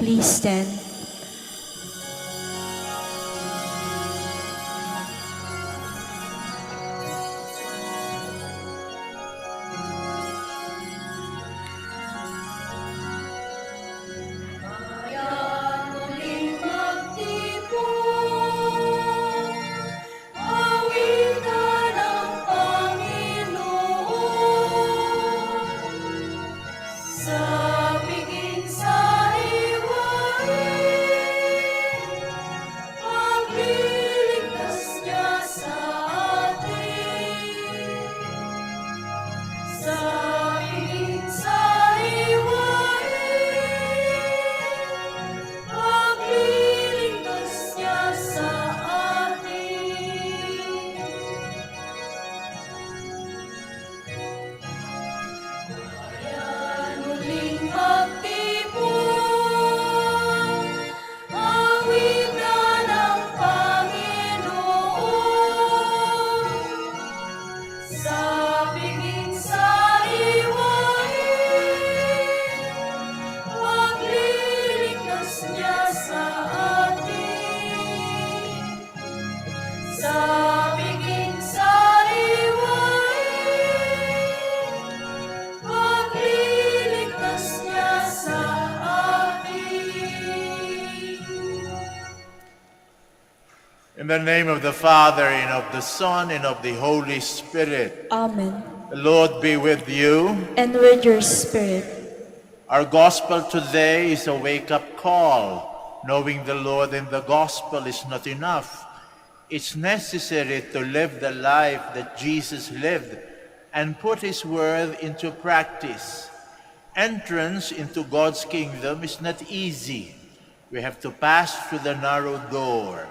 Please stand. In the name of the Father, and of the Son, and of the Holy Spirit. Amen. The Lord be with you. And with your spirit. Our gospel today is a wake-up call. Knowing the Lord in the gospel is not enough. It's necessary to live the life that Jesus lived and put his word into practice. Entrance into God's kingdom is not easy. We have to pass through the narrow door.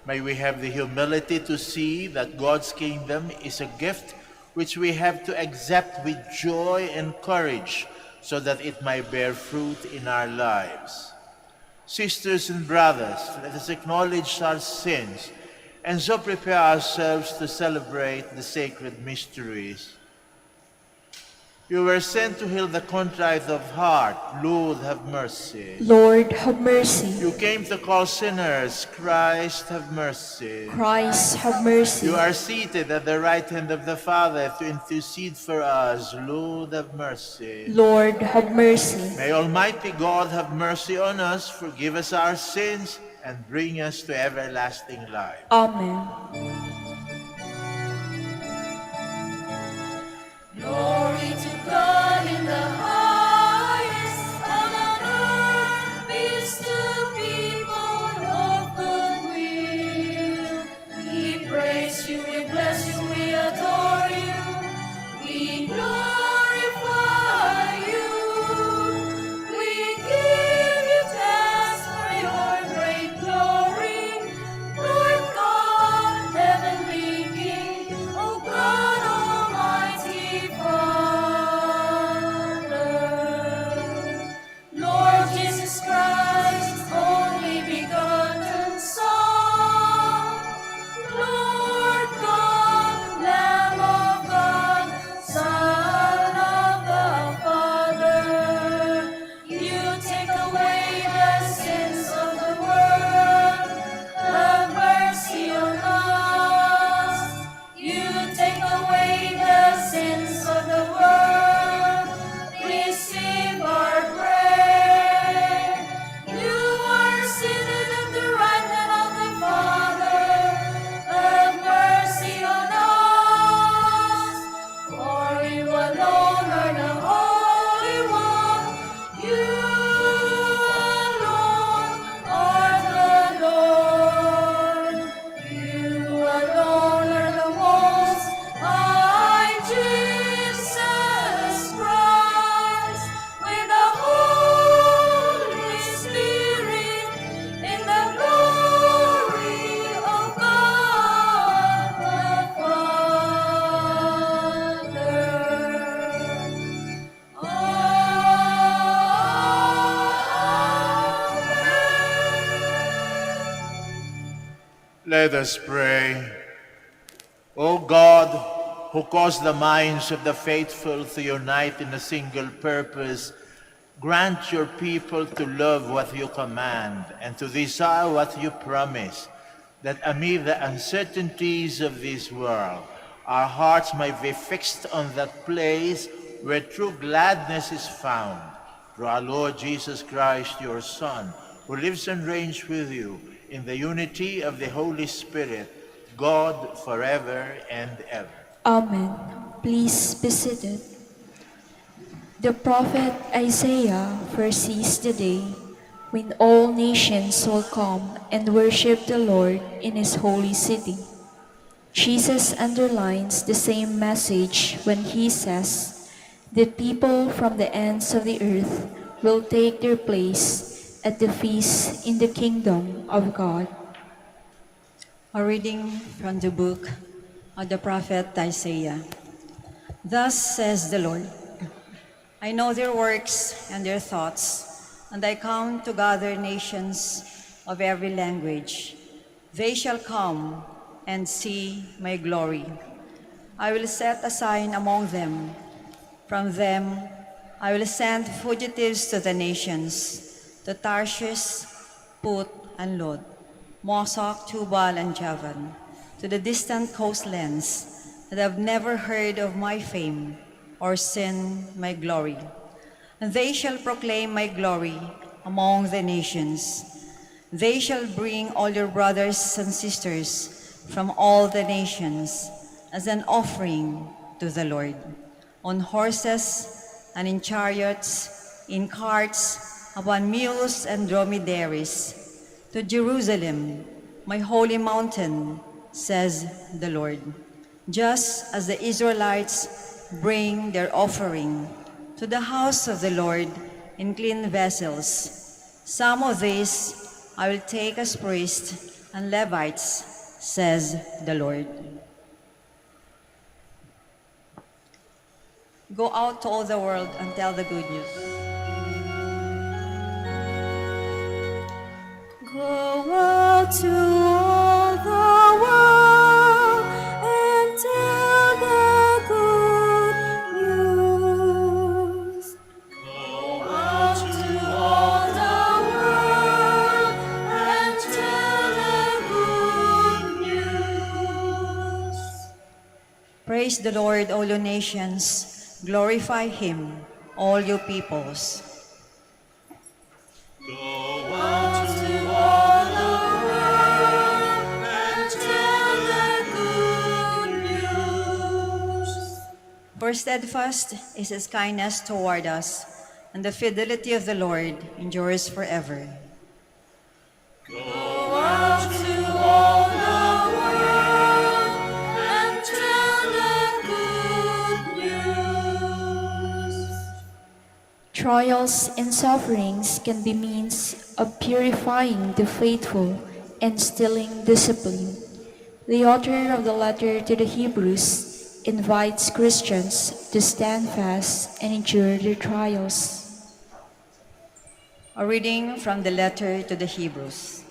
May we have the humility to see that God's kingdom is a gift which we have to accept with joy and courage so that it might bear fruit in our lives. Sisters and brothers, let us acknowledge our sins and so prepare ourselves to celebrate the sacred mysteries. You were sent to heal the contrite of heart. Lord, have mercy. Lord, have mercy. You came to call sinners. Christ, have mercy. Christ, have mercy. You are seated at the right hand of the Father to intercede for us. Lord, have mercy. Lord, have mercy. May Almighty God have mercy on us, forgive us our sins, and bring us to everlasting life. Amen. Glory to God in the highest, and on earth peace to people of good will. We praise you, we bless you, we adore you, we glorify you. We give you thanks for your great glory, Lord God, heavenly King, O God Almighty Father. Lord Jesus Christ, only begotten Son, Lord God, Lamb of God, Son of the Father, you take away the sins of the world, have mercy on us. You take away the sins of the world, receive our prayer. You are seated at the right hand of the Father, have mercy on us. For you alone are the Holy One, you alone are the Lord. You alone are the Most High, Jesus Christ, with the Holy Spirit, in the glory of God the Father. Let us pray. O God, who caused the minds of the faithful to unite in a single purpose, Grant your people to love what you command and to desire what you promise, that amid the uncertainties of this world, our hearts might be fixed on that place where true gladness is found. Through our Lord Jesus Christ, your Son, who lives and reigns with you in the unity of the Holy Spirit, God forever and ever. Amen. Please be seated. The prophet Isaiah foresees the day when all nations will come and worship the Lord in his holy city. Jesus underlines the same message when he says, "The people from the ends of the earth will take their place at the feast in the kingdom of God." A reading from the book of the prophet Isaiah. Thus says the Lord, I know their works and their thoughts, and I come to gather nations of every language. They shall come and see my glory. I will set a sign among them. From them I will send fugitives to the nations, to Tarshish, Put, and Lod, Mosok, Tubal, and Javan, to the distant coastlands that have never heard of my fame or seen my glory. And they shall proclaim my glory among the nations. They shall bring all your brothers and sisters from all the nations as an offering to the Lord, on horses and in chariots, in carts, upon mules and dromedaries, to Jerusalem, my holy mountain, says the Lord. Just as the Israelites bring their offering to the house of the Lord in clean vessels, some of these I will take as priests and Levites, says the Lord. Go out to all the world and tell the good news. Go out to all the world and tell the good news. Go out to all the world and tell the good news. Praise the Lord, all you nations. Glorify him, all you peoples. Go out to all the world and tell the good news. For steadfast is his kindness toward us, and the fidelity of the Lord endures forever. Go out to all the world and tell the good news. Trials and sufferings can be means of purifying the faithful and instilling discipline. The author of the letter to the Hebrews invites Christians to stand fast and endure their trials. A reading from the letter to the Hebrews.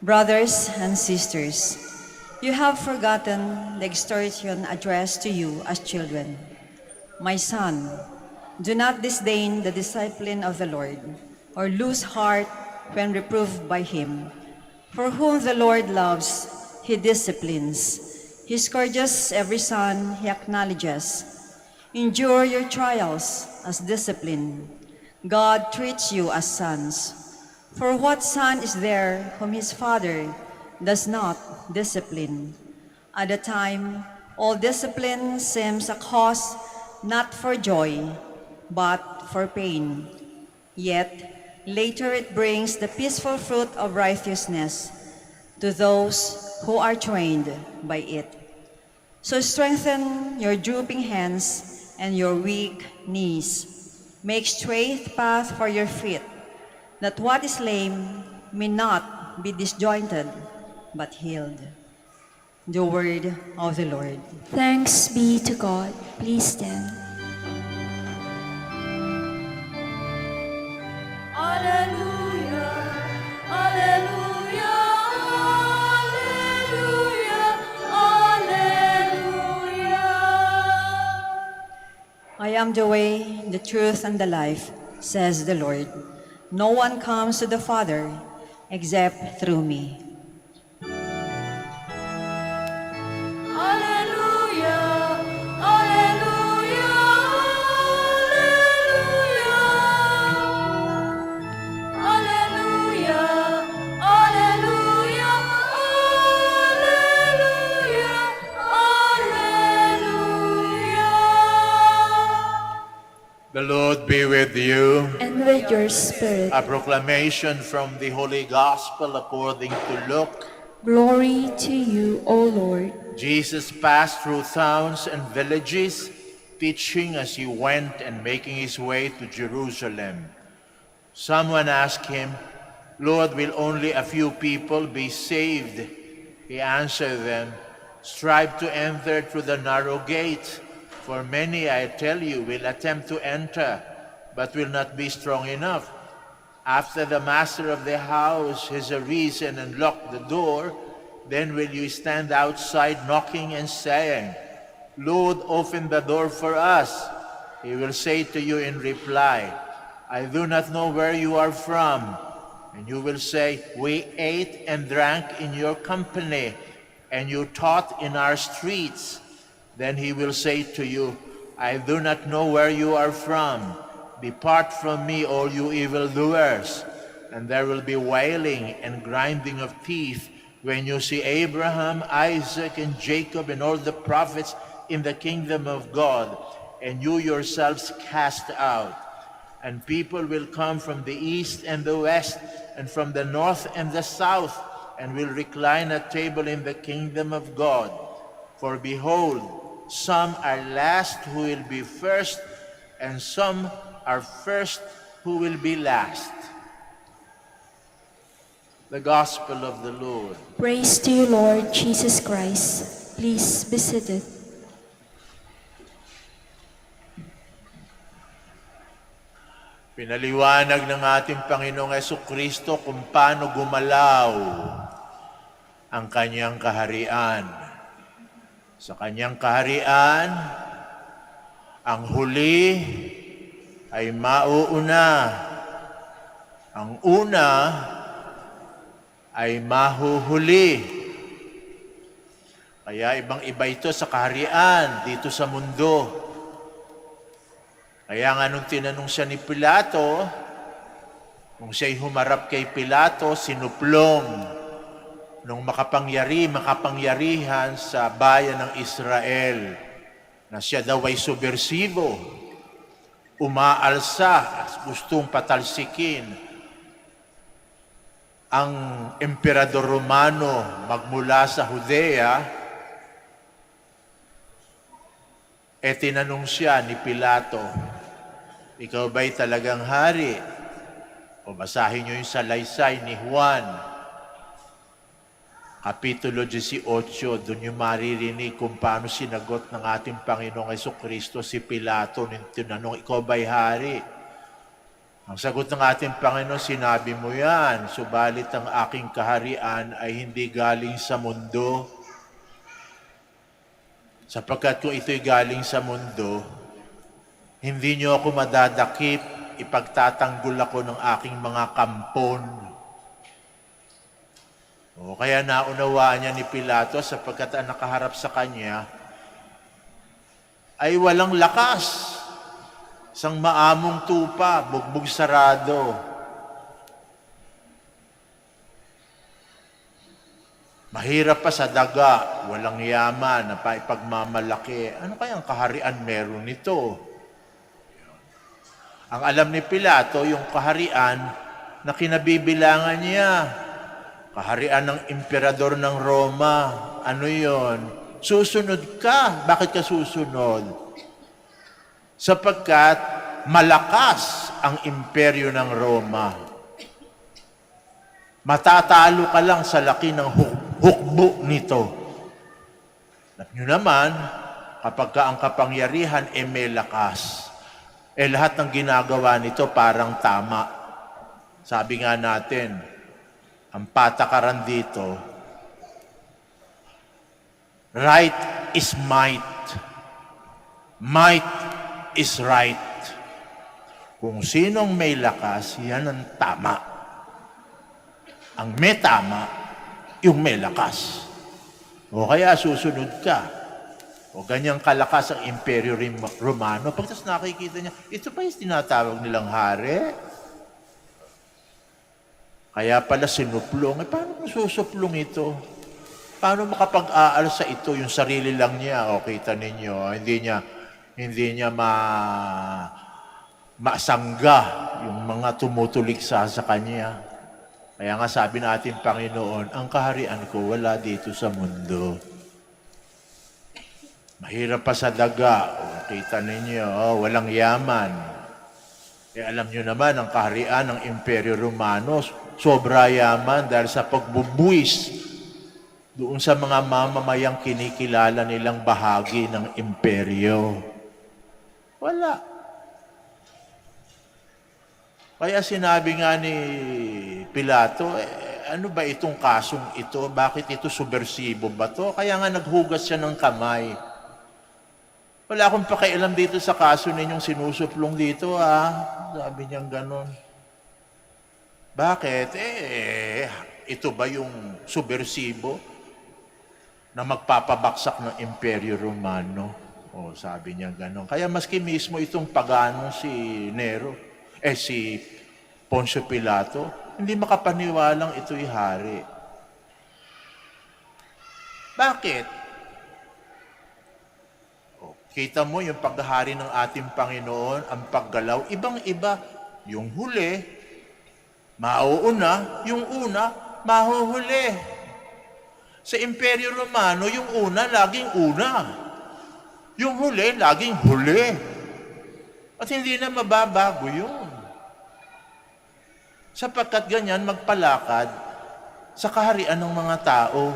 Brothers and sisters, you have forgotten the exhortation addressed to you as children. My son, do not disdain the discipline of the Lord, or lose heart when reproved by him. For whom the Lord loves, he disciplines. He scourges every son he acknowledges. Endure your trials as discipline. God treats you as sons. For what son is there whom his father does not discipline? At the time, all discipline seems a cause not for joy, but for pain. Yet, later it brings the peaceful fruit of righteousness to those who are trained by it. So strengthen your drooping hands and your weak knees. Make straight path for your feet, that what is lame may not be disjointed, but healed. The word of the Lord. Thanks be to God. Please stand. Alleluia, alleluia, alleluia, alleluia. I am the way, the truth, and the life. says the Lord. No one comes to the Father except through me. Alleluia, alleluia, alleluia. Alleluia, alleluia, alleluia, alleluia. The Lord be with you. And with your spirit. A proclamation from the Holy Gospel according to Luke. Glory to you, O Lord. Jesus passed through towns and villages, teaching as he went and making his way to Jerusalem. Someone asked him, "Lord, will only a few people be saved?" He answered them, "Strive to enter through the narrow gate, for many, I tell you, will attempt to enter, but will not be strong enough. After the master of the house has arisen and locked the door, then will you stand outside knocking and saying, 'Lord, open the door for us.' He will say to you in reply, 'I do not know where you are from.' And you will say, 'We ate and drank in your company, and you taught in our streets.' Then he will say to you, 'I do not know where you are from. Depart from me, all you evildoers.' And there will be wailing and grinding of teeth when you see Abraham, Isaac, and Jacob, and all the prophets in the kingdom of God, and you yourselves cast out. And people will come from the east and the west, and from the north and the south, and will recline at table in the kingdom of God. For behold, some are last who will be first, and some are first who will be last." The Gospel of the Lord. Praise to you, Lord Jesus Christ. Please be seated. Pinaliwanag ng ating Panginoong Jesucristo kung paano gumalaw ang kanyang kaharian. Sa kanyang kaharian, ang huli ay mauuna. Ang una ay mahuhuli. Kaya ibang-iba ito sa kaharian dito sa mundo. Kaya nga nung tinanong siya ni Pilato, nung siya'y humarap kay Pilato, sinuplong nung makapangyarihan sa bayan ng Israel na siya daw ay subversibo, umaalsa at gustong patalsikin ang emperador Romano magmula sa Judea, tinanong siya ni Pilato, "Ikaw ba'y talagang hari?" O basahin niyo yung salaysay ni Juan, Kapitulo 18, doon yung maririnig kung paano sinagot ng ating Panginoong Jesucristo si Pilato nung tinanong, "Ikaw ba'y hari?" Ang sagot ng ating Panginoon, "Sinabi mo yan, subalit ang aking kaharian ay hindi galing sa mundo. Sapagkat kung ito'y galing sa mundo, hindi niyo ako madadakip, ipagtatanggol ako ng aking mga kampon." O kaya naunawaan niya ni Pilato sapagkat ang nakaharap sa kanya ay walang lakas. Isang maamong tupa, bugbog sarado. Mahirap pa sa daga, walang yaman na paipagmamalaki. Ano kayang kaharian meron nito? Ang alam ni Pilato, yung kaharian na kinabibilangan niya. Kaharian ng emperador ng Roma. Ano yon? Susunod ka. Bakit ka susunod? Sapagkat malakas ang imperyo ng Roma. Matatalo ka lang sa laki ng hukbo nito. Alam nyo naman, kapag ang kapangyarihan may lakas, lahat ng ginagawa nito parang tama. Sabi nga natin, ang patakaran dito, right is might. Might is right. Kung sinong may lakas, yan ang tama. Ang may tama, yung may lakas. O kaya susunod ka. O ganyang kalakas ang Imperyo Romano. Pagkas nakikita niya, ito pa yung tinatawag nilang hari. Kaya pala sinuplong. Paano kung susuplong ito? Paano makapag-aalsa ito? Yung sarili lang niya. O kita ninyo, hindi niya masangga yung mga tumutuligsa sa kanya. Kaya nga sabi natin, Panginoon, ang kaharian ko wala dito sa mundo. Mahirap pa sa daga. O, kita ninyo, walang yaman. Alam nyo naman, ang kaharian ng Imperyo Romano, sobra yaman dahil sa pagbubuwis doon sa mga mamamayang kinikilala nilang bahagi ng imperyo. Wala. Kaya sinabi nga ni Pilato, ano ba itong kasong ito? Bakit ito subversibo ba to? Kaya nga naghugas siya ng kamay. Wala akong pakialam dito sa kaso ninyong sinusuplong dito, Sabi niyang ganon. Bakit? Ito ba yung subversibo na magpapabaksak ng Imperyo Romano? Sabi niya ganon. Kaya maski mismo itong pagano si Nero, si Poncio Pilato, hindi makapaniwalang ito'y hari. Bakit? Kita mo yung paghahari ng ating Panginoon, ang paggalaw, ibang-iba. Yung huli, mauuna, yung una, mahuhuli. Sa Imperyo Romano, yung una, laging una. Yung huli, laging huli. At hindi na mababago yun. Sapagkat ganyan magpalakad sa kaharian ng mga tao.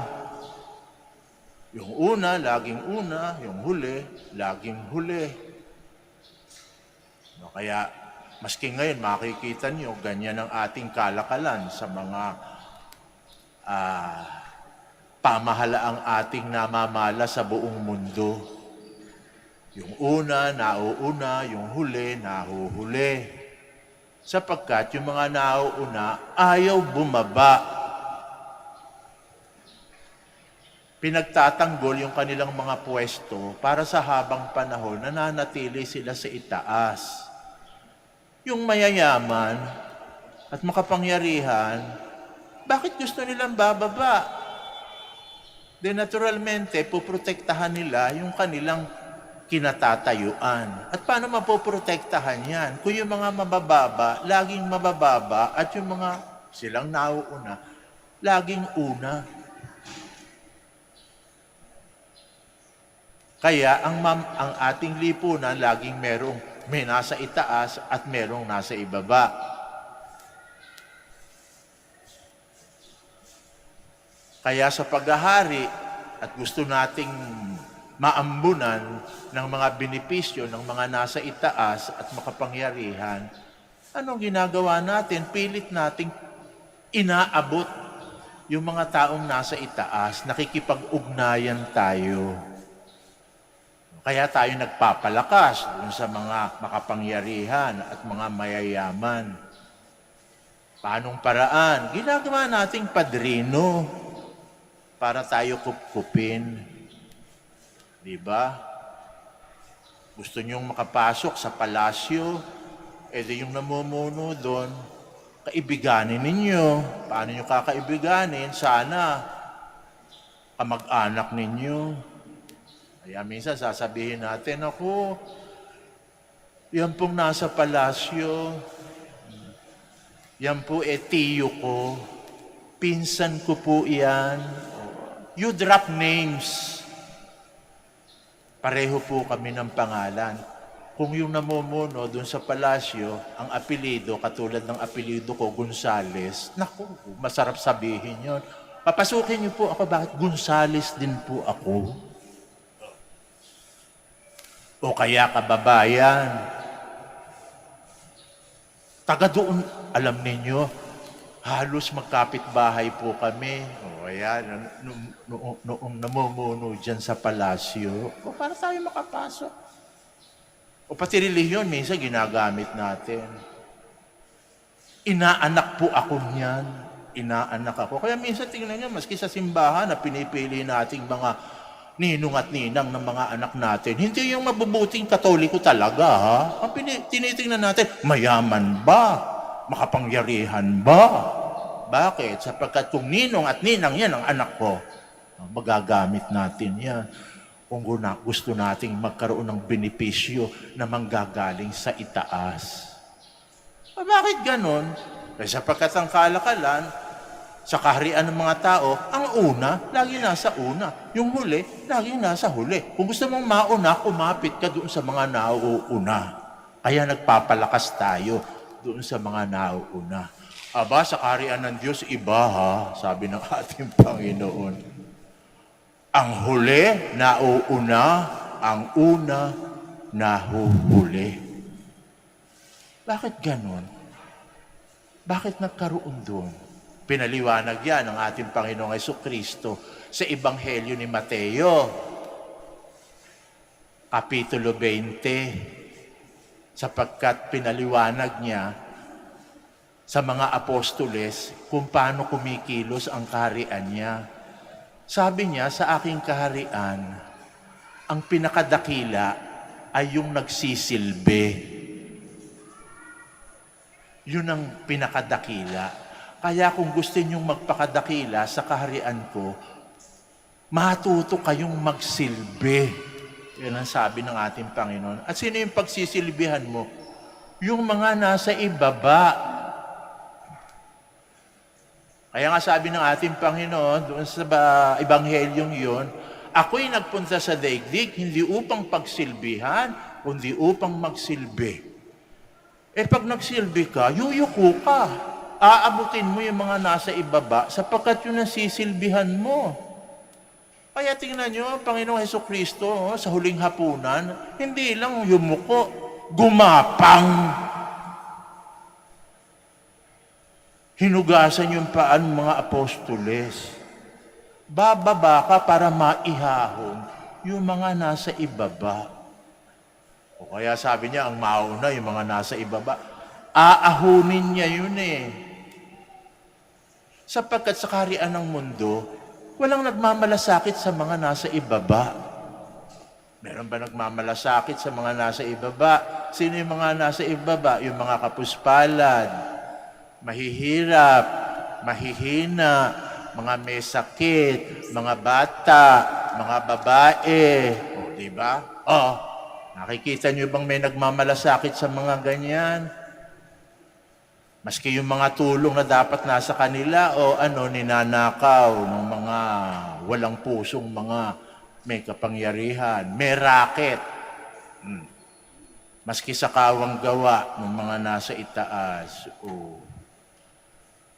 Yung una, laging una. Yung huli, laging huli. Kaya, maski ngayon, makikita nyo, ganyan ang ating kalakalan sa mga pamahalaang ating namamala sa buong mundo. Yung una, nauuna. Yung huli, nahuhuli. Sapagkat yung mga nauuna, ayaw bumaba. Pinagtatanggol yung kanilang mga pwesto para sa habang panahon nananatili sila sa itaas. Yung mayayaman at makapangyarihan, bakit gusto nilang bababa? De naturalmente, puprotektahan nila yung kanilang kinatatayuan. At paano mapoprotektahan yan? Kung yung mga mabababa, laging mabababa, at yung mga silang nauuna, laging una. Kaya ang ating lipunan, laging may nasa itaas at merong nasa ibaba. Kaya sa paghahari, at gusto nating maambunan ng mga benepisyo ng mga nasa itaas at makapangyarihan, anong ginagawa natin? Pilit nating inaabot yung mga taong nasa itaas, nakikipag-ugnayan tayo. Kaya tayo nagpapalakas dun sa mga makapangyarihan at mga mayayaman. Paanong paraan? Ginagawa nating padrino para tayo kupkupin. Diba? Gusto nyong makapasok sa palasyo, di yung namumuno doon, kaibiganin ninyo. Paano nyo kakaibiganin? Sana kamag-anak ninyo. Kaya minsan sasabihin natin, ako, yan pong nasa palasyo, yan po tiyo ko, pinsan ko po yan. You drop names. Pareho po kami ng pangalan. Kung yung namumuno doon sa palasyo, ang apelido, katulad ng apelido ko, Gonzales, naku, masarap sabihin yon. Papasukin niyo po ako, bakit Gonzales din po ako? O kaya kababayan, taga doon, alam ninyo, halos magkapit-bahay po kami. O ayan, noong namumuno dyan sa palasyo, para tayo makapasok. O pati relihiyon, minsan ginagamit natin. Inaanak po ako niyan. Inaanak ako. Kaya minsan tingnan nyo, maski sa simbahan na pinipili nating mga ninong at ninang ng mga anak natin, hindi yung mabubuting Katoliko talaga, ha? Ang tinitingnan natin, mayaman ba? Makapangyarihan ba? Bakit? Sapagkat kung ninong at ninang yan ang anak ko, magagamit natin yan. Kung gusto nating magkaroon ng benepisyo na manggagaling sa itaas. Bakit ganon? Kasi sapagkat ang kalakalan, sa kaharian ng mga tao, ang una, lagi nasa una. Yung huli, lagi nasa huli. Kung gusto mong mauna, kumapit ka doon sa mga nauuna. Kaya nagpapalakas tayo doon sa mga nauuna. Aba, sa kaharian ng Diyos, iba ha, sabi ng ating Panginoon. Ang huli, nauuna, ang una, nahuhuli. Bakit ganon? Bakit nagkaroon doon? Pinaliwanag yan ng ating Panginoong Jesucristo sa Ebanghelyo ni Mateo, Kapitulo 20, sapagkat pinaliwanag niya sa mga apostoles kung paano kumikilos ang kaharian niya. Sabi niya, sa aking kaharian, ang pinakadakila ay yung nagsisilbi. Yun ang pinakadakila. Kaya kung gusto niyong magpakadakila sa kaharian ko, matuto kayong magsilbi. Yan ang sabi ng ating Panginoon. At sino yung pagsisilbihan mo? Yung mga nasa ibaba. Kaya nga sabi ng ating Panginoon, doon sa Ebanghelyong yun, ako'y nagpunta sa daigdig, hindi upang pagsilbihan, kundi upang magsilbi. Pag nagsilbi ka, yuyuko ka. Aabutin mo yung mga nasa ibaba sapagkat yun ang sisilbihan mo. Kaya tingnan nyo, ang Panginoong Jesucristo sa huling hapunan, hindi lang yumuko, gumapang. Hinugasan yung paan mga apostoles. Bababa ka para maihahon yung mga nasa ibaba. O kaya sabi niya, ang mauna yung mga nasa ibaba, aahunin niya yun Sapagkat sa kaharian ng mundo, walang nagmamalasakit sa mga nasa ibaba. Meron ba nagmamalasakit sa mga nasa ibaba? Sino yung mga nasa ibaba? Yung mga kapuspalad, mahihirap, mahihina, mga may sakit, mga bata, mga babae. O, diba? Nakikita niyo bang may nagmamalasakit sa mga ganyan? Maski yung mga tulong na dapat nasa kanila o ninanakaw ng mga walang pusong mga may kapangyarihan, may racket. Maski sa kawang gawa ng mga nasa itaas.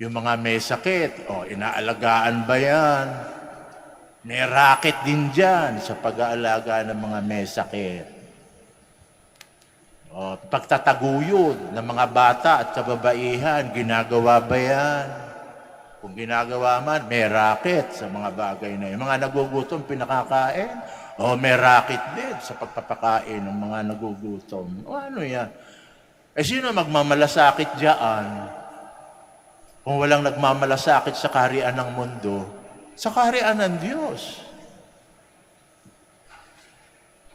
Yung mga may sakit, inaalagaan ba yan? May racket din dyan sa pag-aalaga ng mga may sakit. Pagtataguyod ng mga bata at kababaihan, ginagawa ba yan? Kung ginagawa man, may racket sa mga bagay na yun. Mga nagugutom, pinakakain. May racket din sa pagpapakain ng mga nagugutom. Ano yan? Sino magmamalasakit dyan? Kung walang nagmamalasakit sa kaharian ng mundo, sa kaharian ng Diyos.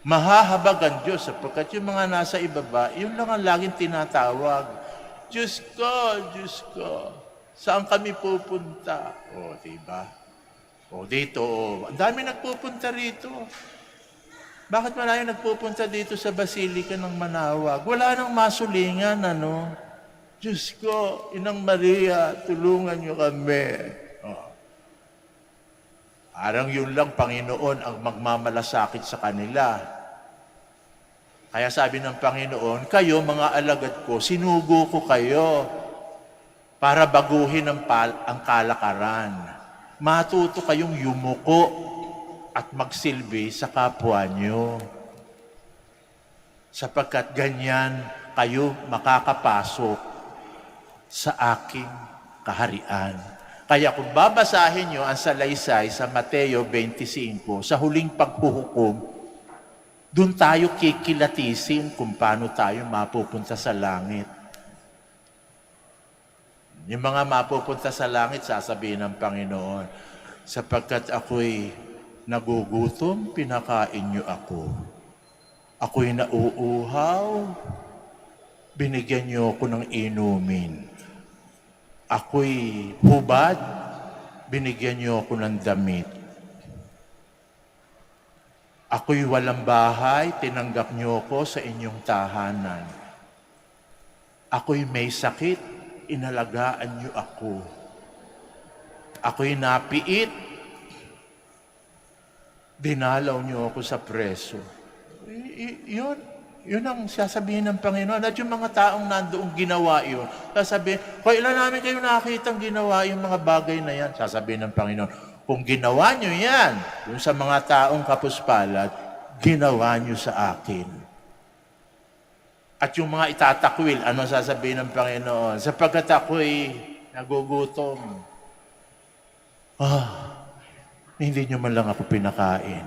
Mahahabag ang Diyos sapagkat yung mga nasa ibaba, yun lang ang laging tinatawag. Diyos ko, saan kami pupunta? Diba? Dito, ang dami nagpupunta rito. Bakit marami nagpupunta dito sa Basilica ng Manaoag? Wala nang masulingan, Diyos ko, Inang Maria, tulungan niyo kami. Parang yun lang, Panginoon, ang magmamalasakit sa kanila. Kaya sabi ng Panginoon, kayo, mga alagad ko, sinugo ko kayo para baguhin ang kalakaran. Matuto kayong yumuko at magsilbi sa kapwa nyo. Sapagkat ganyan kayo makakapasok sa aking kaharian. Kaya kung babasahin nyo ang salaysay sa Mateo 25, sa huling paghuhukom, Doon tayo kikilatisin kung paano tayo mapupunta sa langit. Yung mga mapupunta sa langit, sasabihin ng Panginoon, sapagkat ako'y nagugutom, pinakain niyo ako. Ako'y nauuhaw, binigyan niyo ako ng inumin. Ako'y hubad, binigyan niyo ako ng damit. Ako'y walang bahay, tinanggap niyo ako sa inyong tahanan. Ako'y may sakit, inalagaan niyo ako. Ako'y napiit, dinalaw niyo ako sa preso. Yun ang sasabihin ng Panginoon. At yung mga taong nandoong ginawa yun, sasabihin, kailan namin kayo nakakitang ginawa yung mga bagay na yan? Sasabihin ng Panginoon, kung ginawa nyo yan, yung sa mga taong kapuspalad, ginawa nyo sa akin. At yung mga itatakwil, ano sasabihin ng Panginoon? Sapagkat ako'y nagugutom. Hindi nyo man lang ako pinakain.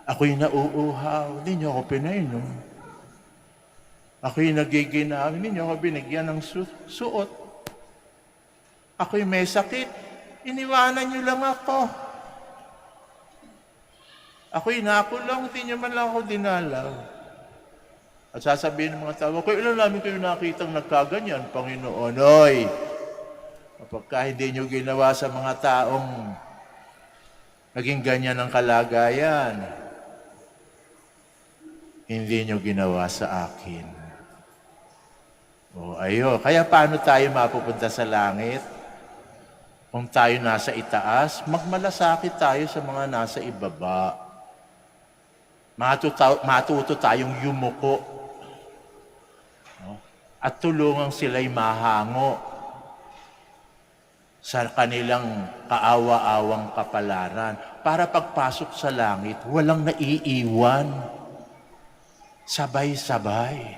Ako'y nauuhaw, hindi nyo ako pinainom. Ako'y nagiginaw, hindi nyo ako binigyan ng suot. Ako'y may sakit, iniwanan nyo lang ako. Ako'y nakulong, hindi nyo man lang ako dinalaw. At sasabihin ng mga tao, kailan namin kayo nakitang nagkaganyan, Panginoon? Oy, kapag hindi nyo ginawa sa mga taong naging ganyan ang kalagayan, hindi nyo ginawa sa akin. Kaya paano tayo mapupunta sa langit? Kung tayo nasa itaas, magmalasakit tayo sa mga nasa ibaba. Matuto tayong yumuko. At tulungang sila'y mahango sa kanilang kaawa-awang kapalaran. Para pagpasok sa langit, walang naiiwan. Sabay-sabay.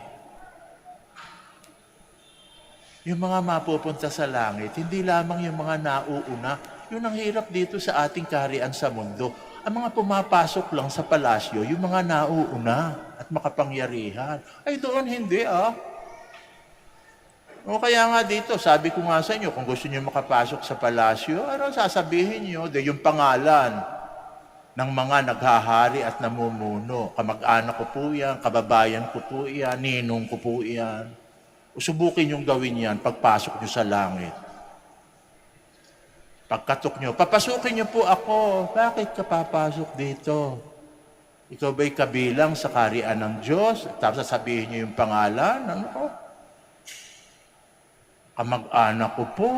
Yung mga mapupunta sa langit, hindi lamang yung mga nauuna. Yun ang hirap dito sa ating kaharian sa mundo. Ang mga pumapasok lang sa palasyo, yung mga nauuna at makapangyarihan. Ay doon hindi O kaya nga dito, sabi ko nga sa inyo, kung gusto niyo makapasok sa palasyo, ano sasabihin niyo? Yung pangalan ng mga naghahari at namumuno. Kamag-anak ko po yan, kababayan ko po yan, ninong ko po yan. Subukin niyong gawin yan pagpasok niyo sa langit. Pagkatok niyo, papasukin niyo po ako. Bakit ka papasok dito? Ikaw ba'y kabilang sa kaharian ng Diyos? Tapos sasabihin niyo yung pangalan? Ano ko? Kamag-anak ko po.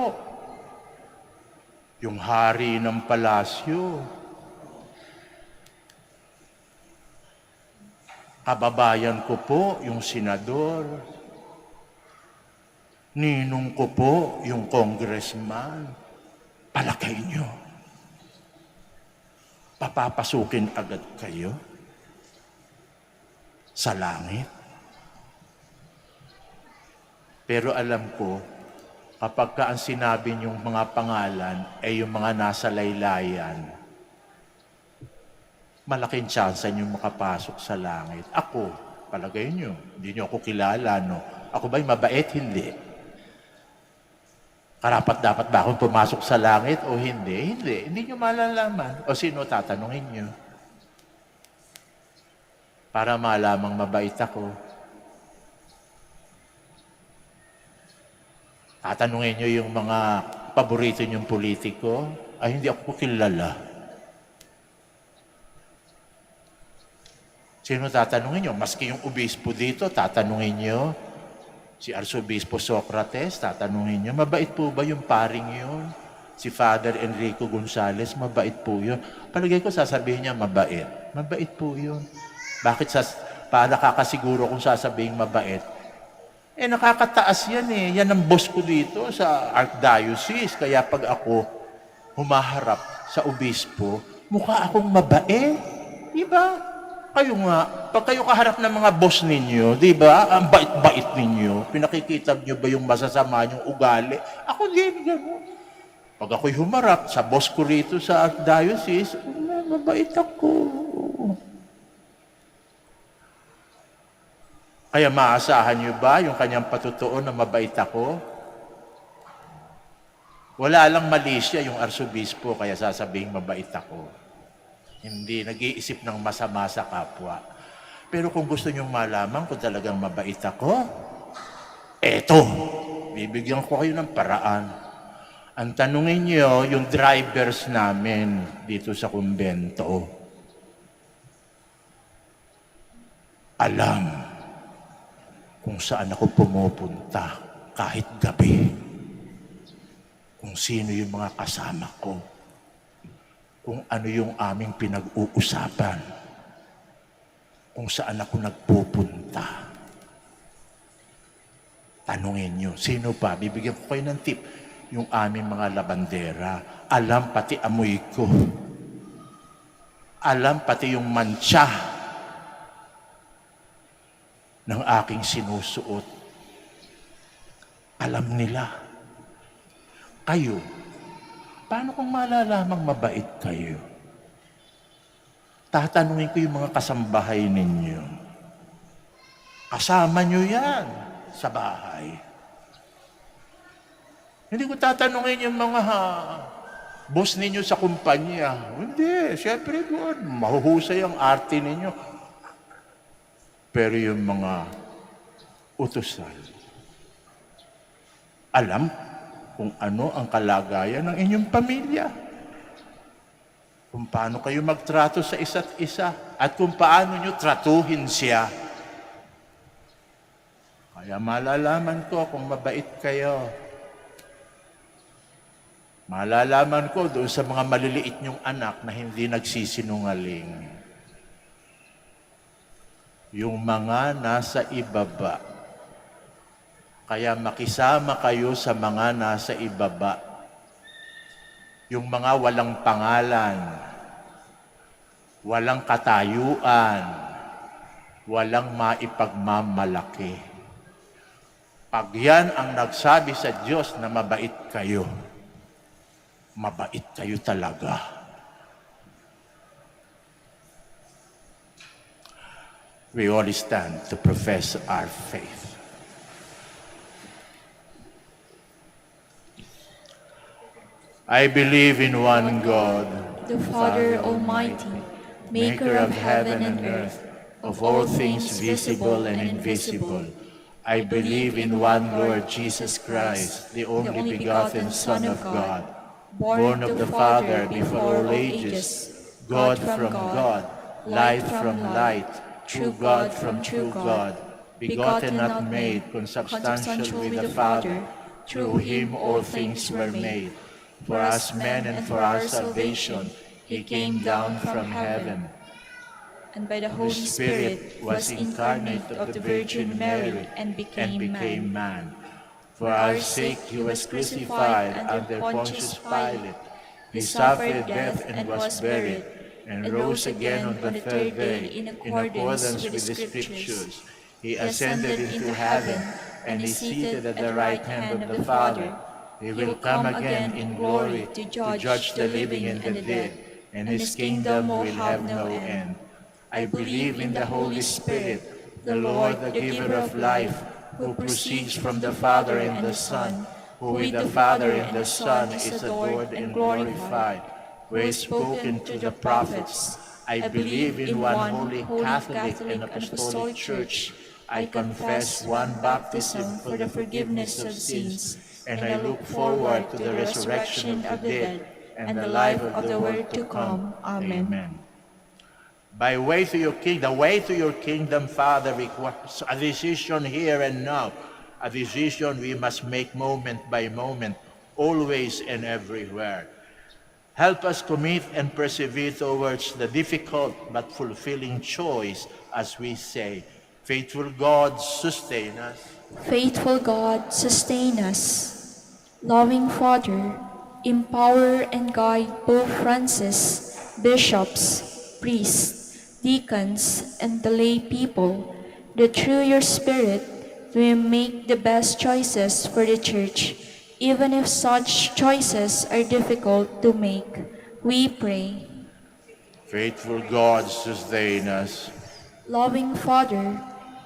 Yung hari ng palasyo. Kababayan ko po, yung senador. Ninong ko po, yung congressman. Palagay nyo. Papapasukin agad kayo sa langit. Pero alam ko, kapag ang sinabi niyong mga pangalan ay yung mga nasa laylayan, malaking tsansa niyong makapasok sa langit. Ako, palagay niyo, hindi niyo ako kilala, no? Ako ba'y mabait? Hindi. Karapat-dapat ba akong pumasok sa langit o hindi? Hindi. Hindi niyo malalaman. O sino tatanungin niyo? Para malamang mabait ako. Tatanungin niyo yung mga paborito niyong politiko? Ay, hindi ako kilala. Sino tatanungin niyo? Maski yung obispo dito, tatanungin niyo. Si Arsobispo Socrates, tatanungin niyo, mabait po ba yung paring yun? Si Father Enrico Gonzales, mabait po yun. Palagay ko sasabihin niya, mabait. Mabait po yun. Bakit para nakakasiguro kung sasabihin mabait? Nakakataas yan eh. Yan ang boss ko dito sa Archdiocese. Kaya pag ako humaharap sa obispo, mukha akong mabait. Diba? Kayo nga, pag kayo kaharap ng mga boss ninyo, di ba? Ang bait-bait ninyo. Pinakikita nyo ba yung masasama yung ugali? Ako din, gano'n. Pag ako'y humarap sa boss ko rito sa Archdiocese, mabait ako. Kaya maasahan niyo ba yung kanyang patutuon na mabait ako? Wala lang mali siya yung arsobispo, kaya sasabihin mabait ako. Hindi, nag-iisip ng masama sa kapwa. Pero kung gusto niyong malaman kung talagang mabait ako, eto, bibigyan ko kayo ng paraan. Ang tanungin niyo, yung drivers namin dito sa kumbento, alam kung saan ako pumupunta kahit gabi. Kung sino yung mga kasama ko. Kung ano yung aming pinag-uusapan. Kung saan ako nagpupunta. Tanungin nyo, sino pa? Bibigyan ko kayo ng tip. Yung aming mga labandera. Alam pati amoy ko. Alam pati yung mantsa ng aking sinusuot. Alam nila. Kayo, paano kung malalamang mabait kayo? Tatanungin ko yung mga kasambahay ninyo. Kasama nyo yan sa bahay. Hindi ko tatanungin yung mga boss ninyo sa kumpanya. Hindi, syempre doon, mahuhusay ang arte ninyo. Pero yung mga utusan, alam kung ano ang kalagayan ng inyong pamilya. Kung paano kayo magtrato sa isa't isa at kung paano nyo tratuhin siya. Kaya malalaman ko kung mabait kayo. Malalaman ko doon sa mga maliliit nyong anak na hindi nagsisinungaling. Yung mga nasa ibaba. Kaya makisama kayo sa mga nasa ibaba. Yung mga walang pangalan, walang katayuan, walang maipagmamalaki. Pag yan ang nagsabi sa Diyos na mabait kayo talaga. We all stand to profess our faith. I believe in one God, the Father Almighty, maker of heaven and earth, of all things visible and invisible. I believe in one Lord Jesus Christ, the only begotten Son of God, born of the Father before all ages, God from God, light from light, true God from true God, begotten not made, consubstantial with the Father. Through him all things were made. For us men and for our salvation, he came down from heaven. And by the Holy Spirit was incarnate of the Virgin Mary and became man. For our sake he was crucified under Pontius Pilate. He suffered death and was buried, and rose again on the third day in accordance with the Scriptures. He ascended into heaven and is seated at the right hand of the Father. He will come again in glory to judge the living and the dead, and his kingdom will have no end. I believe in the Holy Spirit, the Lord, the giver of life, who proceeds from the Father and the Son, who with the Father and the Son is adored and glorified, who is spoken to the prophets. I believe in one holy Catholic and Apostolic Church. I confess one baptism for the forgiveness of sins, and I look forward to the resurrection of the dead and the life of the world to come. Amen. By way to your kingdom, the way to your kingdom, Father, requires a decision here and now, a decision we must make moment by moment, always and everywhere. Help us commit and persevere towards the difficult but fulfilling choice as we say, faithful God, sustain us. Faithful God, sustain us. Loving Father, empower and guide Pope Francis, bishops, priests, deacons, and the lay people, that through your Spirit we make the best choices for the Church, even if such choices are difficult to make. We pray. Faithful God, sustain us. Loving Father,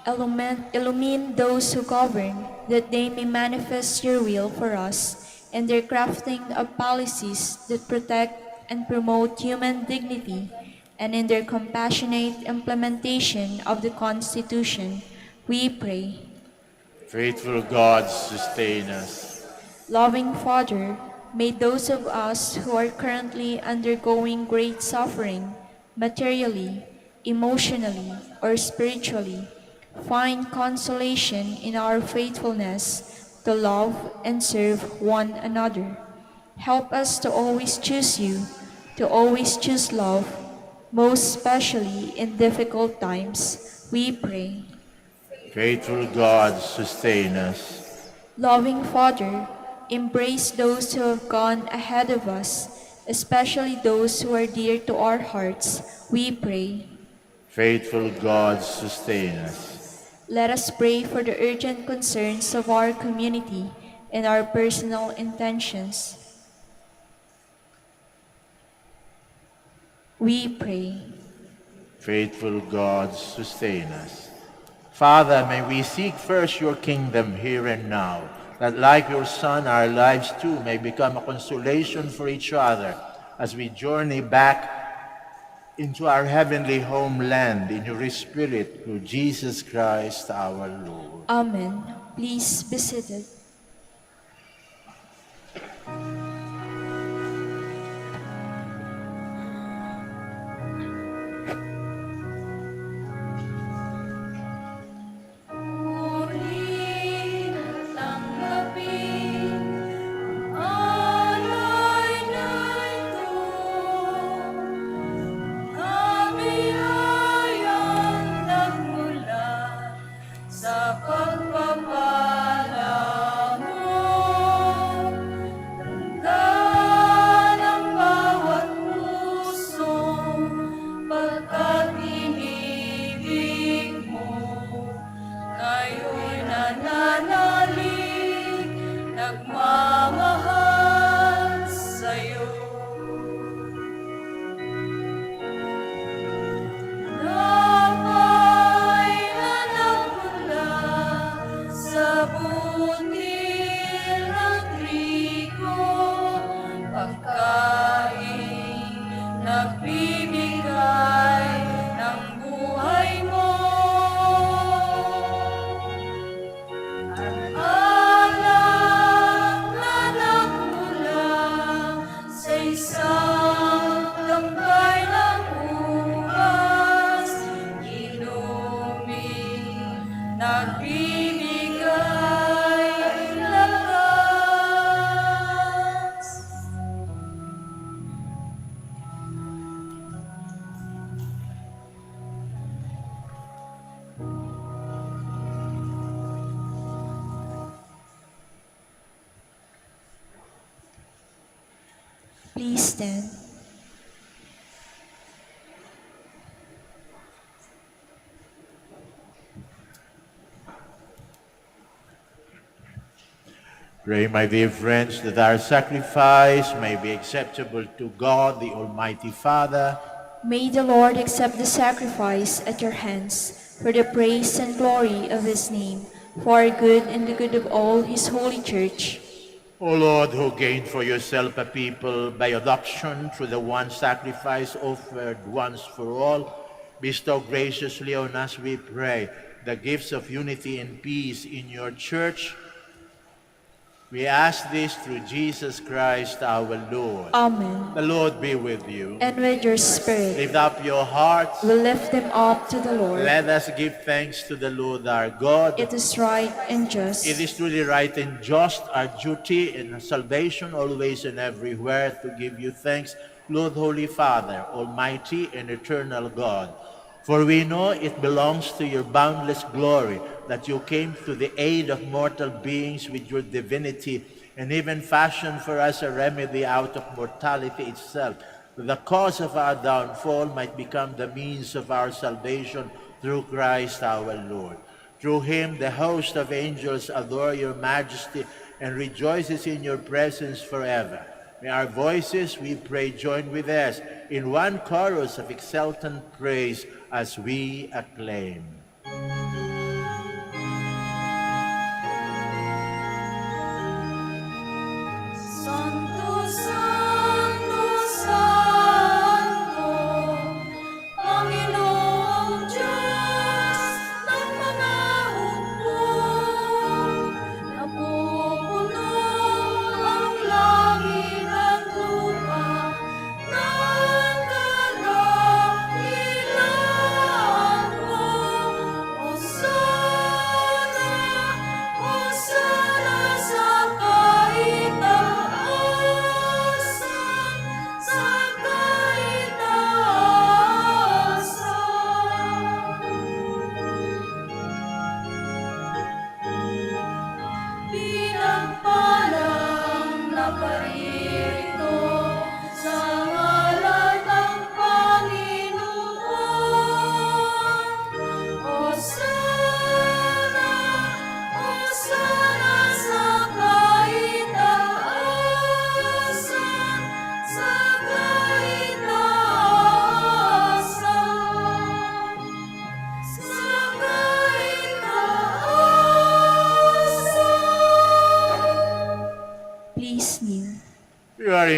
Illumine those who govern, that they may manifest your will for us, and their crafting of policies that protect and promote human dignity, and in their compassionate implementation of the Constitution, we pray. Faithful God, sustain us. Loving Father, may those of us who are currently undergoing great suffering, materially, emotionally, or spiritually, find consolation in our faithfulness to love and serve one another. Help us to always choose you, to always choose love, most especially in difficult times, we pray. Faithful God, sustain us. Loving Father, embrace those who have gone ahead of us, especially those who are dear to our hearts, we pray. Faithful God, sustain us. Let us pray for the urgent concerns of our community and our personal intentions. We pray. Faithful God, sustain us. Father, may we seek first your kingdom here and now, that like your Son, our lives too may become a consolation for each other as we journey back into our heavenly homeland in your Spirit through Jesus Christ our Lord. Amen. Please be seated. Muling tanggapin alay na ito, kabiyayang nagmula sa pagpapala mo. Tanda ng bawat pusong pagkat inibig mo. Ngayon'y nananalig, nagmamahal sa'yo. Napay na nagmula sa butil ng trigo, pagkain nagbibigay ng buhay mo. Alak na nagmula sa isang tambay ng ubas, inumin, nagbibigay lakas. Please stand. Pray, my dear friends, that our sacrifice may be acceptable to God, the Almighty Father. May the Lord accept the sacrifice at your hands for the praise and glory of his name, for our good and the good of all his holy church. O Lord, who gained for yourself a people by adoption through the one sacrifice offered once for all, bestow graciously on us, we pray, the gifts of unity and peace in your church. We ask this through Jesus Christ our Lord. Amen. The Lord be with you. And with your spirit, Lift up your hearts. we lift them up to the Lord. Let us give thanks to the Lord our God. It is right and just. It is truly right and just, our duty and salvation always and everywhere to give you thanks, Lord, Holy Father, Almighty and eternal God. For we know it belongs to your boundless glory that you came to the aid of mortal beings with your divinity and even fashioned for us a remedy out of mortality itself, that the cause of our downfall might become the means of our salvation through Christ our Lord. Through him, the host of angels adore your majesty and rejoices in your presence forever. May our voices, we pray, join with us in one chorus of exultant praise as we acclaim.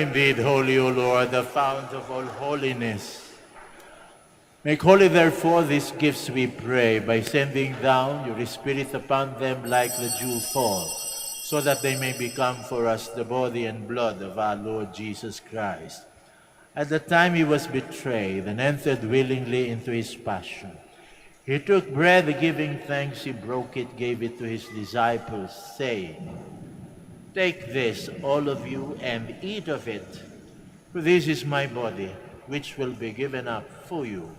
indeed holy, O Lord, the fount of all holiness. Make holy, therefore, these gifts, we pray, by sending down your Spirit upon them like the dew fall, so that they may become for us the body and blood of our Lord Jesus Christ. At the time he was betrayed and entered willingly into his passion, he took bread, giving thanks, he broke it, gave it to his disciples, saying, "Take this, all of you, and eat of it, for this is my body, which will be given up for you."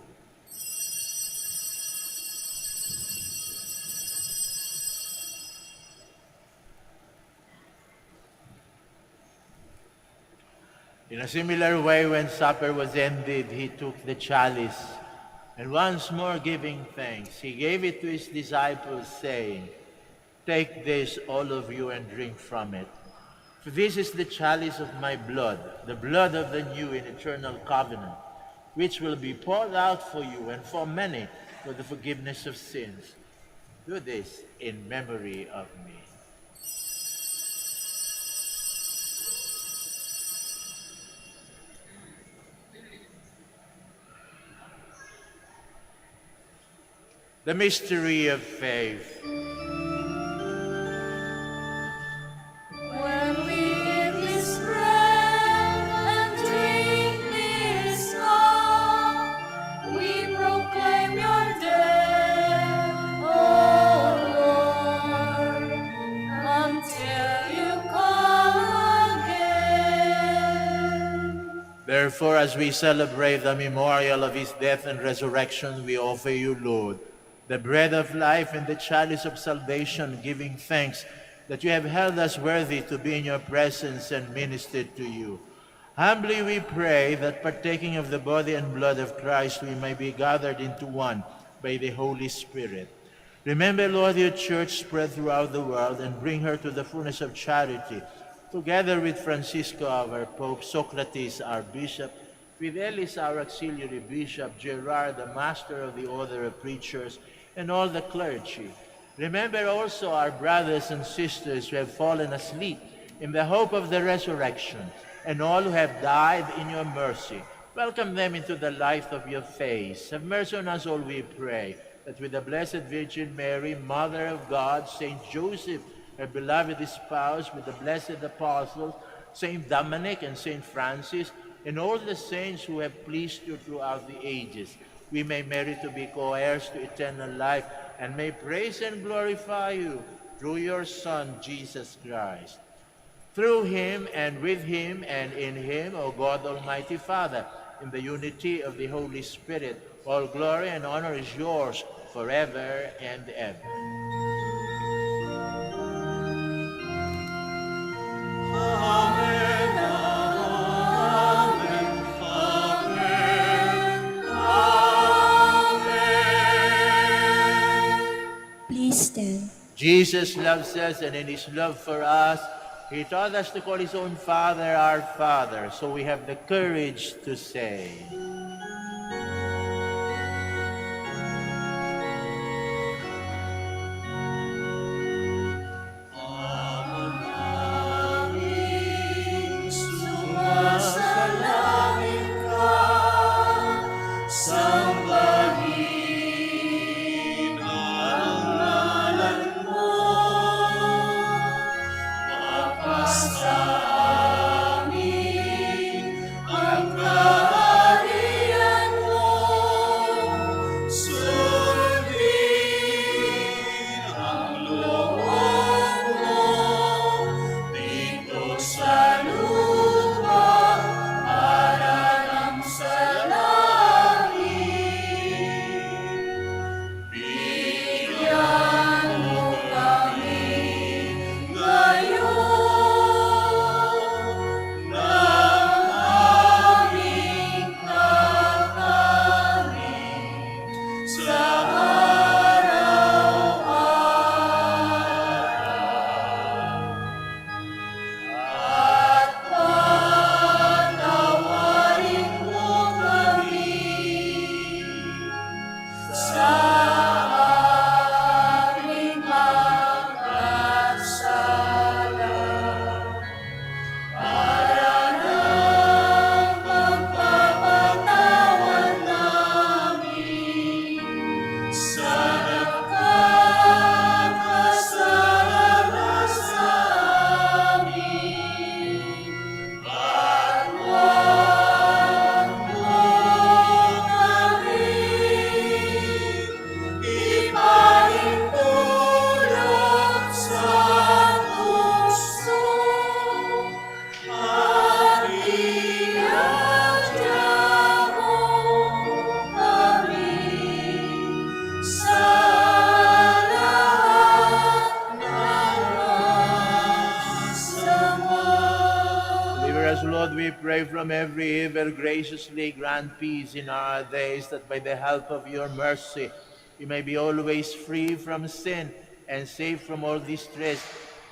In a similar way, when supper was ended, he took the chalice, and once more giving thanks, he gave it to his disciples, saying, "Take this, all of you, and drink from it. For this is the chalice of my blood, the blood of the new and eternal covenant, which will be poured out for you and for many for the forgiveness of sins. Do this in memory of me." The mystery of faith. When we eat this bread and drink this cup, we proclaim your death, O Lord, until you come again. Therefore, as we celebrate the memorial of his death and resurrection, we offer you, Lord, the bread of life and the chalice of salvation, giving thanks that you have held us worthy to be in your presence and ministered to you. Humbly we pray that, partaking of the body and blood of Christ, we may be gathered into one by the Holy Spirit. Remember, Lord, your church spread throughout the world, and bring her to the fullness of charity, together with Francisco, our Pope, Socrates, our Bishop, Fidelis, our auxiliary bishop, Gerard, the master of the order of preachers, and all the clergy. Remember also our brothers and sisters who have fallen asleep in the hope of the resurrection, and all who have died in your mercy. Welcome them into the light of your face. Have mercy on us all, we pray, that with the Blessed Virgin Mary, Mother of God, Saint Joseph, her beloved spouse, with the blessed apostles, Saint Dominic and Saint Francis, and all the saints who have pleased you throughout the ages, we may merit to be co-heirs to eternal life, and may praise and glorify you through your Son, Jesus Christ. Through him, and with him, and in him, O God, Almighty Father, in the unity of the Holy Spirit, all glory and honor is yours forever and ever. Please stand. Jesus loves us, and in his love for us, he taught us to call his own Father our Father. So we have the courage to say, Sumasalangit ka, sambahin ang ngalan mo, mapasa amin ang kaharian mo, sundin ang loob mo, dito sa lupa para sa langit. Bigyan mo kami ngayon ng aming kakanin sa at patawarin mo kami sa aming magkasala, para pray from every evil, graciously grant peace in our days, that by the help of your mercy we may be always free from sin and safe from all distress,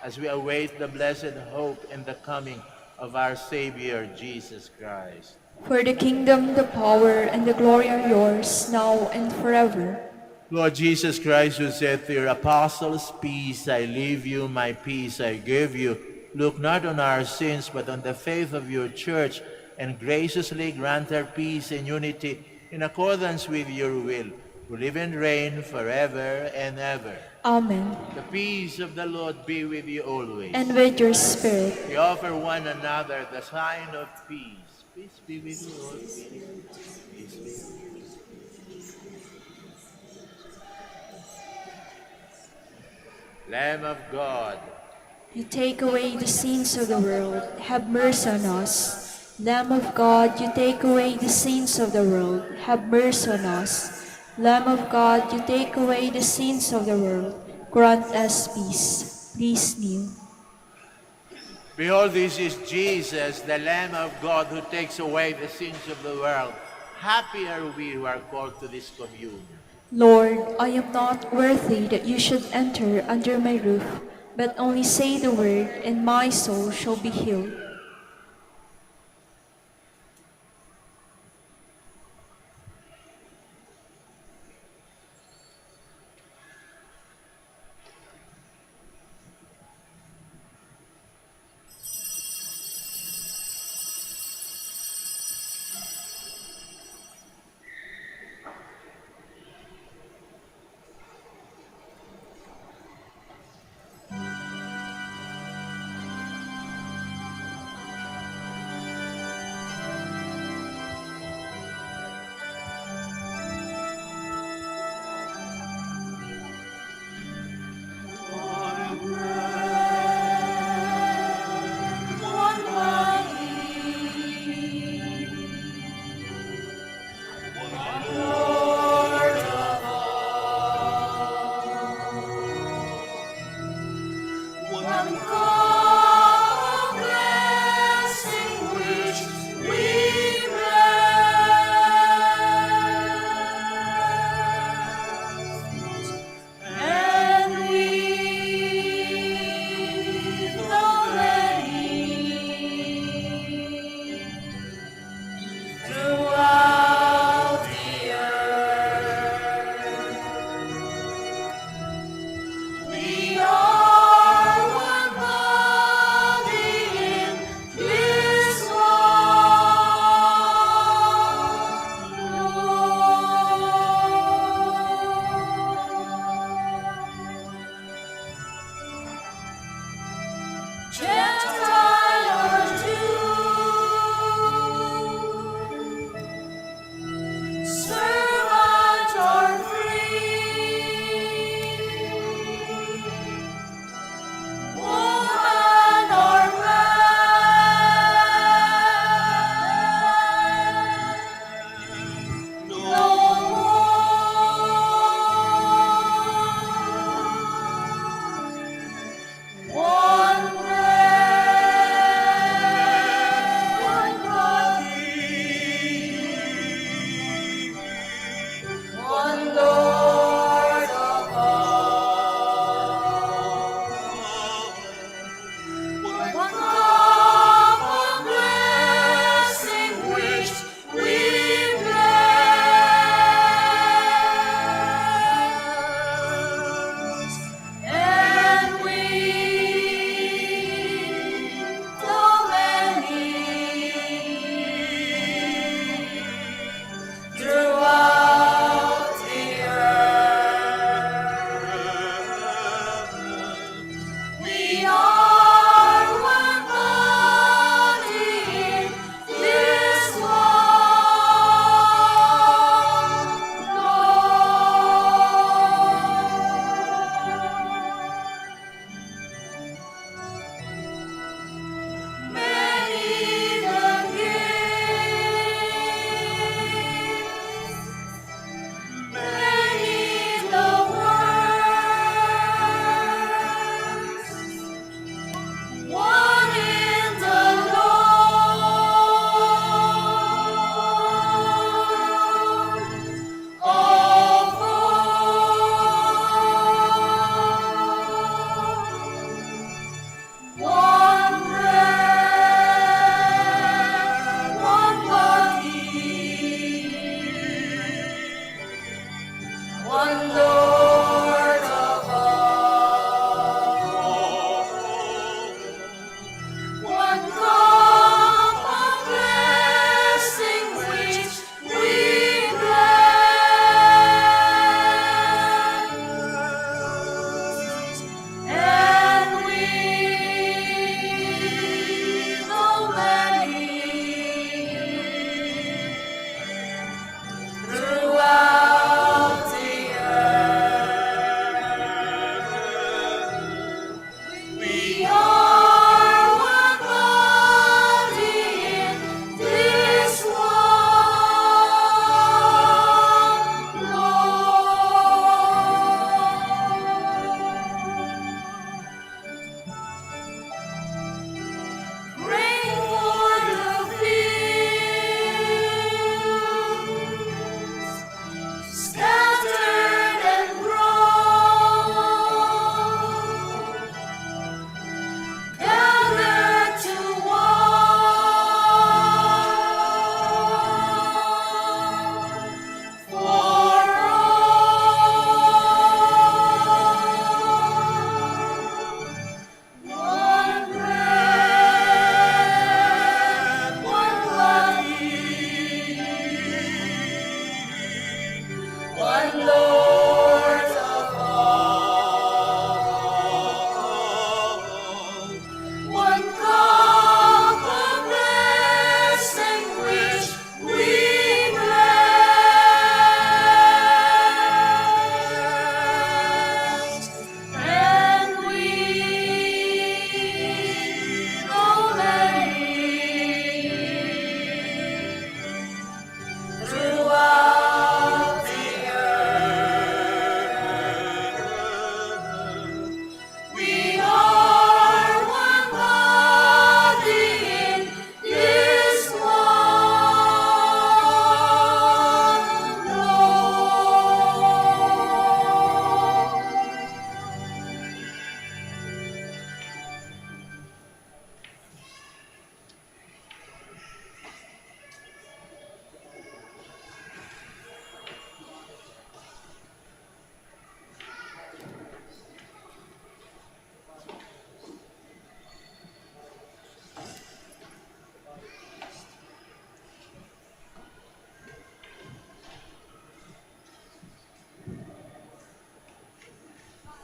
as we await the blessed hope and the coming of our Savior, Jesus Christ. For the kingdom, the power, and the glory are yours, now and forever. Lord Jesus Christ, who said to your apostles, "Peace I leave you, my peace I give you," look not on our sins, but on the faith of your church, and graciously grant her peace and unity in accordance with your will, who live and reign forever and ever. Amen. The peace of the Lord be with you always. And with your spirit. We offer one another the sign of peace. Peace be with you all. Peace be with you. Lamb of God, You take away the sins of the world, have mercy on us. Lamb of God, you take away the sins of the world, have mercy on us. Lamb of God, you take away the sins of the world, grant us peace. Please kneel. behold, this is Jesus, the Lamb of God, who takes away the sins of the world. Happy are we who are called to this communion. Lord, I am not worthy that you should enter under my roof, but only say the word, and my soul shall be healed.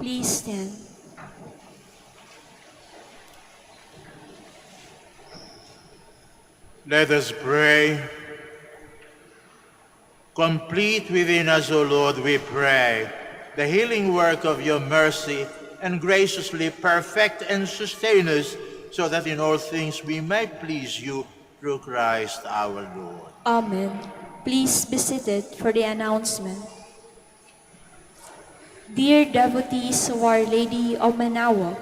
Please stand. Let us pray. Complete within us, O Lord, we pray, the healing work of your mercy, and graciously perfect and sustain us, so that in all things we may please you through Christ our Lord. Amen. Please be seated for the announcement. Dear devotees of Our Lady of Manaoag,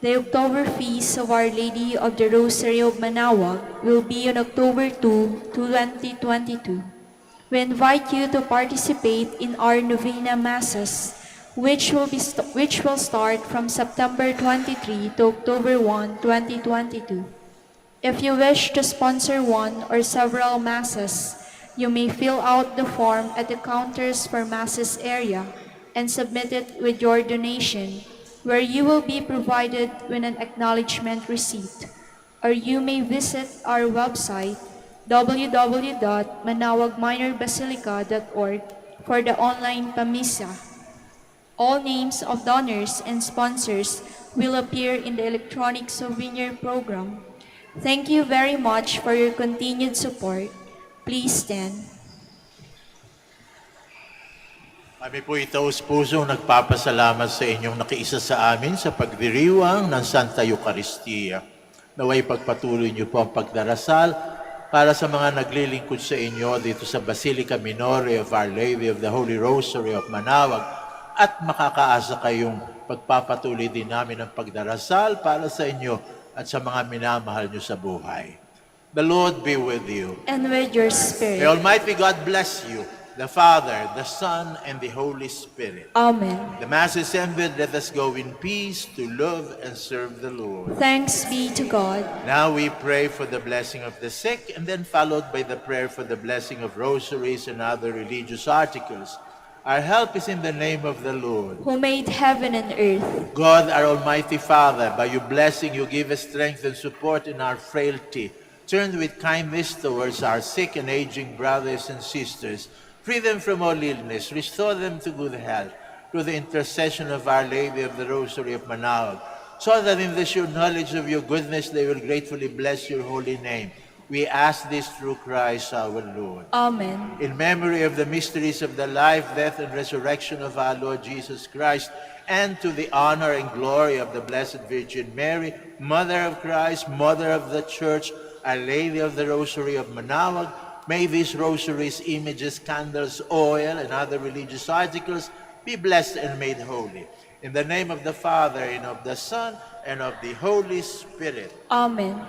the October feast of Our Lady of the Rosary of Manaoag will be on October 2, 2022. We invite you to participate in our Novena Masses, which will start from September 23 to October 1, 2022. If you wish to sponsor one or several Masses, you may fill out the form at the counters for Masses area and submit it with your donation, where you will be provided with an acknowledgement receipt. Or you may visit our website www.manaoagminorbasilica.org for the online Pamisa. All names of donors and sponsors will appear in the electronic souvenir program. Thank you very much for your continued support. Please stand. Kami po taos-pusong nagpapasalamat sa inyong nakiisa sa amin sa pagdiriwang ng Santa Eucharistia. Naway pagpatuloy niyo po ang pagdarasal para sa mga naglilingkod sa inyo dito sa Basilica Minore of Our Lady of the Holy Rosary of Manaoag, at makakaasa kayong pagpapatuloy din namin ang pagdarasal para sa inyo at sa mga minamahal niyo sa buhay. The Lord be with you. And with your May spirit. Almighty God bless you, the Father, the Son, and the Holy Spirit. Amen. The Mass is ended. Let us go in peace to love and serve the Lord. Thanks be to God. Now we pray for the blessing of the sick, and then followed by the prayer for the blessing of rosaries and other religious articles. Our help is in the name of the Lord. Who made heaven and earth. God, our Almighty Father, by your blessing you give us strength and support in our frailty. Turn with kindness towards our sick and aging brothers and sisters. Free them from all illness. Restore them to good health. Through the intercession of Our Lady of the Rosary of Manaoag, so that in the sure knowledge of your goodness they will gratefully bless your holy name. We ask this through Christ our Lord. Amen. In memory of the mysteries of the life, death, and resurrection of our Lord Jesus Christ, and to the honor and glory of the Blessed Virgin Mary, Mother of Christ, Mother of the Church, Our Lady of the Rosary of Manaoag, may these rosaries, images, candles, oil, and other religious articles be blessed and made holy. In the name of the Father, and of the Son, and of the Holy Spirit. Amen.